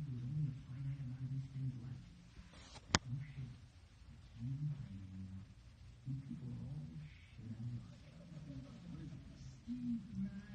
there was only a finite amount of these things left. No shit. I can't even play anymore. You people are all shit. Steve Madden.